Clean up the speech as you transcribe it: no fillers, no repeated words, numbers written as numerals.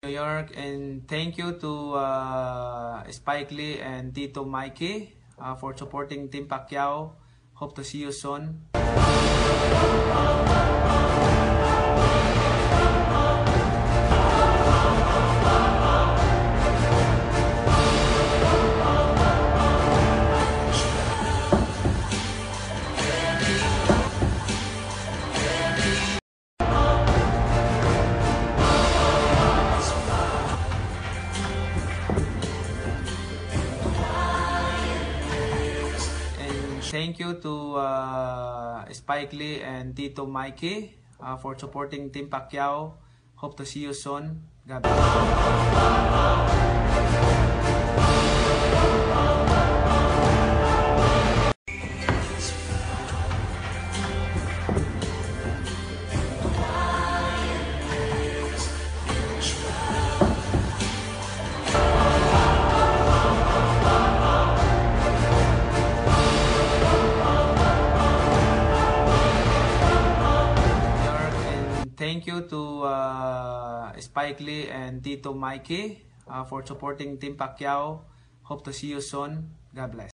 New York, and thank you to Spike Lee and Tito Mikey for supporting Team Pacquiao. Hope to see you soon. Thank you to Spike Lee and Tito Mikey for supporting Team Pacquiao. Hope to see you soon. God Thank you to Spike Lee and Tito Mikey for supporting Team Pacquiao. Hope to see you soon. God bless.